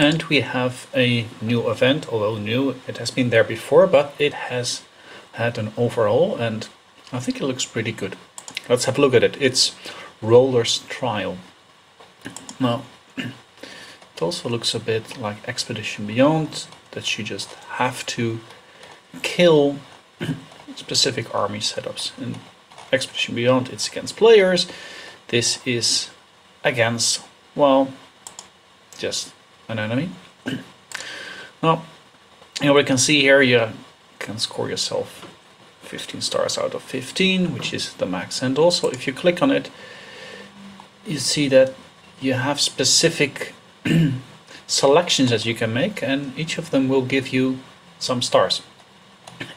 And we have a new event, although new, it has been there before, but it has had an overhaul and I think it looks pretty good. Let's have a look at it. It's Roller's Trial. Now, it also looks a bit like Expedition Beyond, that you just have to kill specific army setups. In Expedition Beyond, it's against players. This is against, well, just an enemy. Now, we can see here you can score yourself 15 stars out of 15, which is the max. And also, if you click on it, you see that you have specific selections that you can make, and each of them will give you some stars.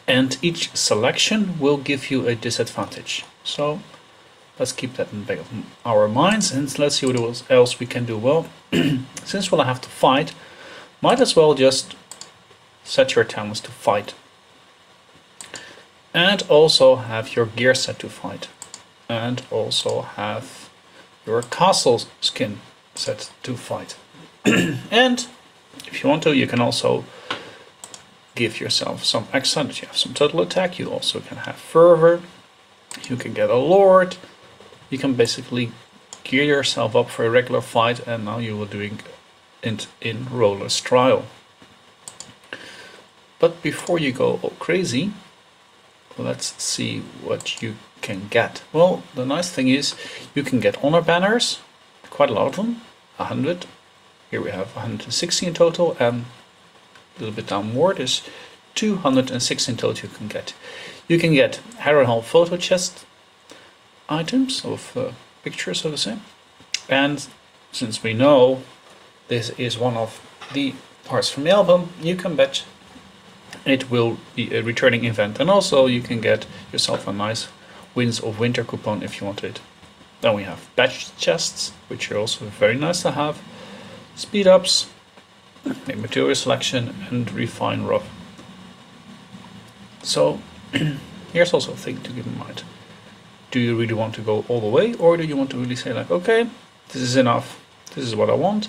And each selection will give you a disadvantage. So let's keep that in the back of our minds, and let's see what else we can do. Well, since we'll have to fight, might as well just set your talents to fight. And also have your gear set to fight. And also have your castle skin set to fight. And if you want to, you can also give yourself some extra. You have some total attack, you also can have fervor, you can get a lord. You can basically gear yourself up for a regular fight, and now you are doing it in Roller's Trial. But before you go all crazy, let's see what you can get. Well, the nice thing is you can get honor banners, quite a lot of them, 100. Here we have 160 in total, and a little bit down more, there's 260 in total you can get. You can get overhauled photo chest items of pictures, so to say. And since we know this is one of the parts from the album, you can bet it will be a returning event. And also you can get yourself a nice Winds of Winter coupon if you want it. Then we have patch chests, which are also very nice to have. Speed ups, a material selection, and refine rough. So here's also a thing to keep in mind. Do you really want to go all the way, or do you want to really say like, okay, this is enough, this is what I want.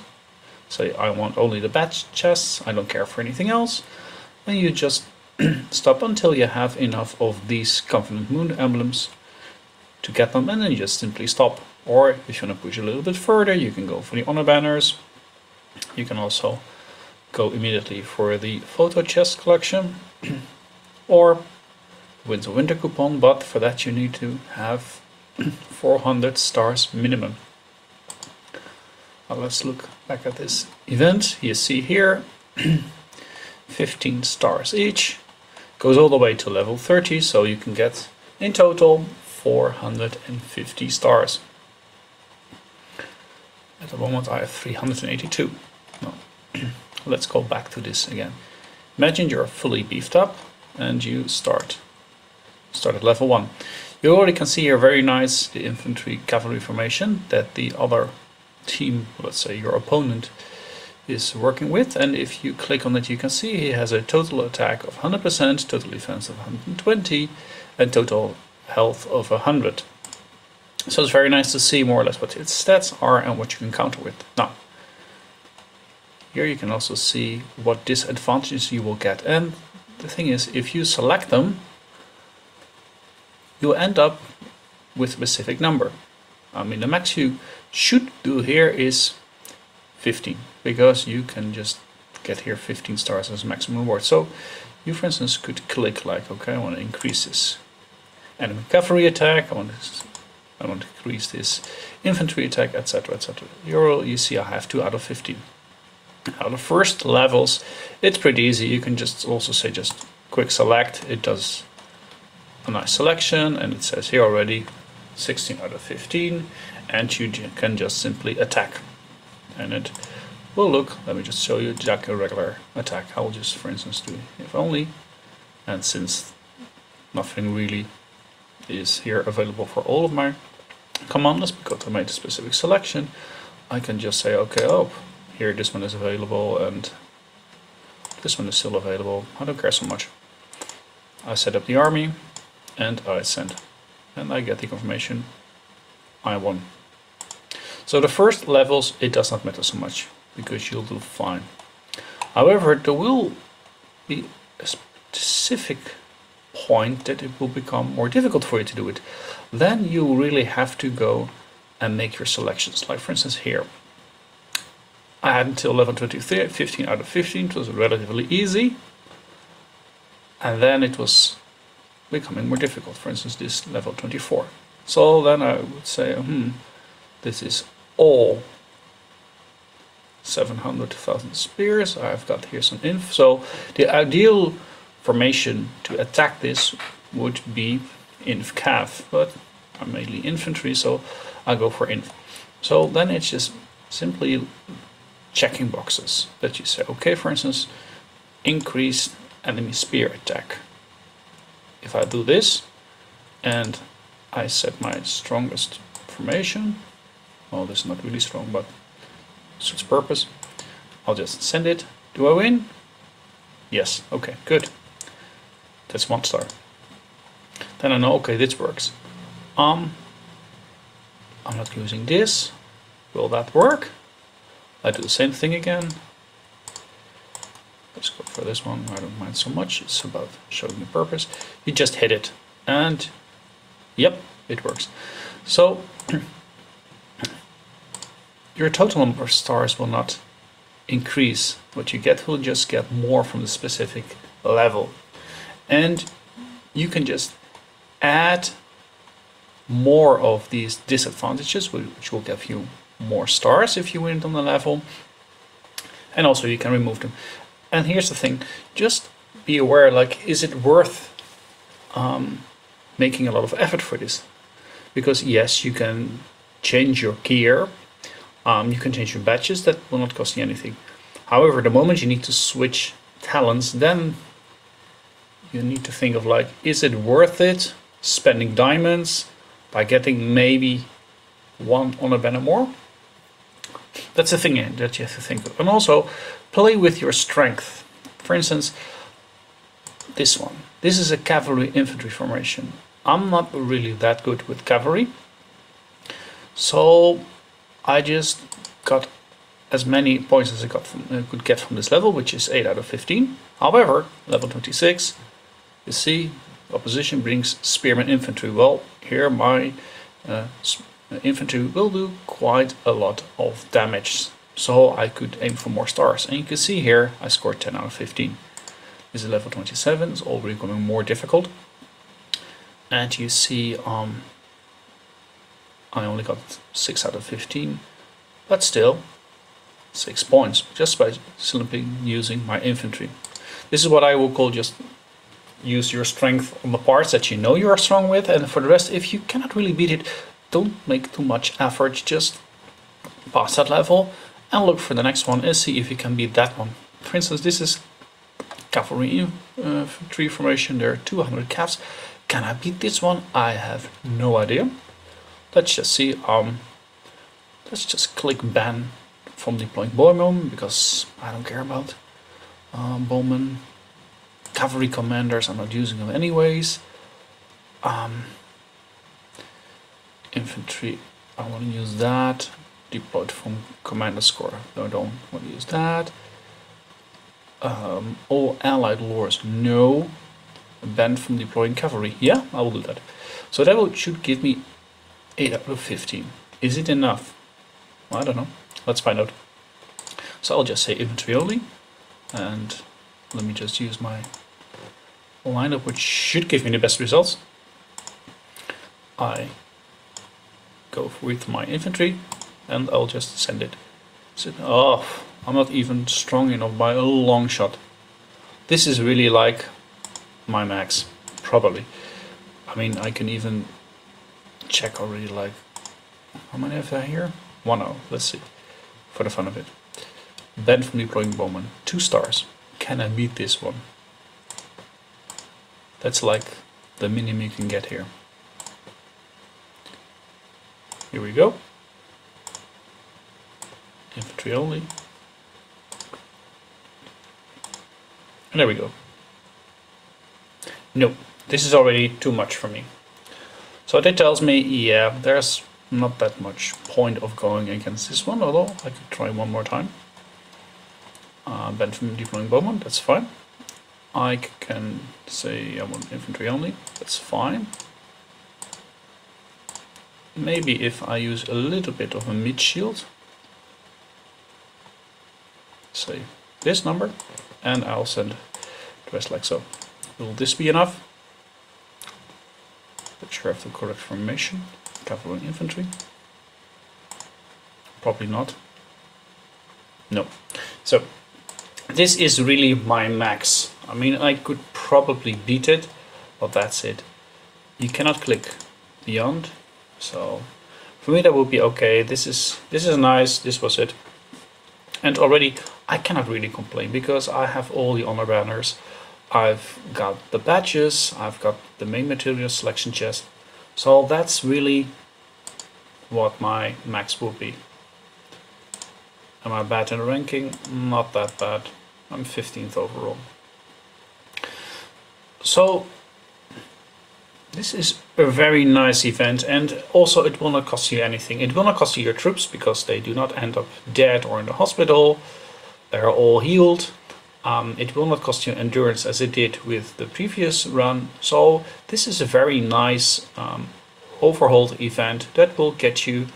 Say I want only the batch chests, I don't care for anything else. And you just stop until you have enough of these Covenant Moon emblems to get them, and then you just simply stop. Or if you want to push a little bit further, you can go for the honor banners. You can also go immediately for the photo chest collection or Winds of Winter coupon, but for that you need to have 400 stars minimum. Now let's look back at this event. You see here 15 stars each, goes all the way to level 30, so you can get in total 450 stars. At the moment I have 382. No. Let's go back to this again. Imagine you're fully beefed up and you start at level 1. You already can see here very nice the infantry cavalry formation that the other team, let's say your opponent, is working with. And if you click on it, you can see he has a total attack of 100%, total defense of 120, and total health of 100. So it's very nice to see more or less what its stats are and what you can counter with. Now, here you can also see what disadvantages you will get. And the thing is, if you select them, you'll end up with a specific number. I mean, the max you should do here is 15, because you can just get here 15 stars as maximum reward. So you, for instance, could click like, okay, I want to increase this enemy cavalry attack, I want to increase this infantry attack, etc, etc. You see I have 2 out of 15. Now the first levels, it's pretty easy. You can just also say just quick select. It does a nice selection, and it says here already 16 out of 15, and you can just simply attack. And it will look, let me just show you like a regular attack. I will just, for instance, do if only, and since nothing really is here available for all of my commanders because I made a specific selection, I can just say, okay, oh, here this one is available and this one is still available. I don't care so much. I set up the army and I send, and I get the confirmation I won. So the first levels, it does not matter so much because you'll do fine. However, there will be a specific point that it will become more difficult for you to do it. Then you really have to go and make your selections. Like for instance here, I had until level 23, 15 out of 15, it was relatively easy. And then it was becoming more difficult, for instance this level 24. So then I would say, this is all 700,000 spears. I've got here some inf. So the ideal formation to attack this would be inf cav, but I'm mainly infantry, so I go for inf. So then it's just simply checking boxes that you say, okay, for instance, increase enemy spear attack. If I do this and I set my strongest formation, well, this is not really strong, but suits purpose, I'll just send it. Do I win? Yes. Okay, good. That's 1 star. Then I know, okay, this works. I'm not using this. Will that work? I do the same thing again. Let's go for this one. I don't mind so much. It's about showing the purpose. You just hit it, and yep, it works. So your total number of stars will not increase. What you get will just get more from the specific level. And you can just add more of these disadvantages, which will give you more stars if you win it on the level. And also you can remove them. And here's the thing, just be aware, like, is it worth making a lot of effort for this? Because yes, you can change your gear, you can change your badges, that will not cost you anything. However, the moment you need to switch talents, then you need to think of, like, is it worth it spending diamonds by getting maybe 1 honor banner more? That's the thing that you have to think of. And also play with your strength. For instance, this one. This is a cavalry infantry formation. I'm not really that good with cavalry, so I just got as many points as I could get from this level, which is 8 out of 15. However, level 26, you see, opposition brings spearman infantry. Well, here my infantry will do quite a lot of damage, so I could aim for more stars. And you can see here I scored 10 out of 15. This is level 27, it's already becoming more difficult. And you see I only got 6 out of 15, but still 6 points just by simply using my infantry. This is what I will call just use your strength on the parts that you know you are strong with, and for the rest, if you cannot really beat it, don't make too much effort, just pass that level and look for the next one and see if you can beat that one. For instance, this is cavalry infantry formation, there are 200 cavs. Can I beat this one? I have no idea. Let's just see. Let's just click ban from deploying bowmen, because I don't care about bowmen. Cavalry commanders, I'm not using them anyways. Infantry, I want to use that. Deployed from commander score, no, I don't want to use that. All allied lords, no. Banned from deploying cavalry, yeah, I will do that. So that should give me 8 out of 15. Is it enough? Well, I don't know, let's find out. So I'll just say infantry only, and let me just use my lineup, which should give me the best results. I go with my infantry and I'll just send it. Oh, I'm not even strong enough by a long shot. This is really like my max, probably. I mean, I can even check already, like, how many have I here? 1 0, let's see, for the fun of it. Banned from deploying bowman, 2 stars. Can I beat this one? That's like the minimum you can get here. Here we go. Infantry only. And there we go. No, this is already too much for me. So that tells me, yeah, there's not that much point of going against this one, although I could try one more time. banned from deploying bowman, that's fine. I can say I want infantry only, that's fine. Maybe if I use a little bit of a mid shield, say this number, and I'll send the rest like so. Will this be enough? Not sure I have the correct formation. Cavalry and infantry. Probably not. No. So this is really my max. I mean, I could probably beat it, but that's it. You cannot click beyond. So for me that would be okay. This is nice. This was it. And already I cannot really complain because I have all the honor banners. I've got the badges. I've got the main material selection chest. So that's really what my max would be. Am I bad in the ranking? Not that bad. I'm 15th overall. So this is a very nice event, and also it will not cost you anything. It will not cost you your troops because they do not end up dead or in the hospital. They're all healed. It will not cost you endurance as it did with the previous run. So this is a very nice overhauled event that will get you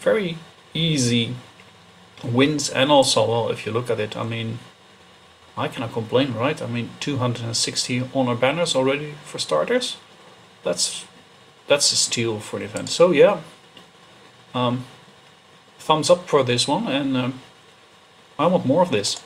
very easy wins. And also, well, if you look at it, I mean, I cannot complain, right? I mean, 260 honor banners already for starters. That's a steal for the event. So yeah, thumbs up for this one, and I want more of this.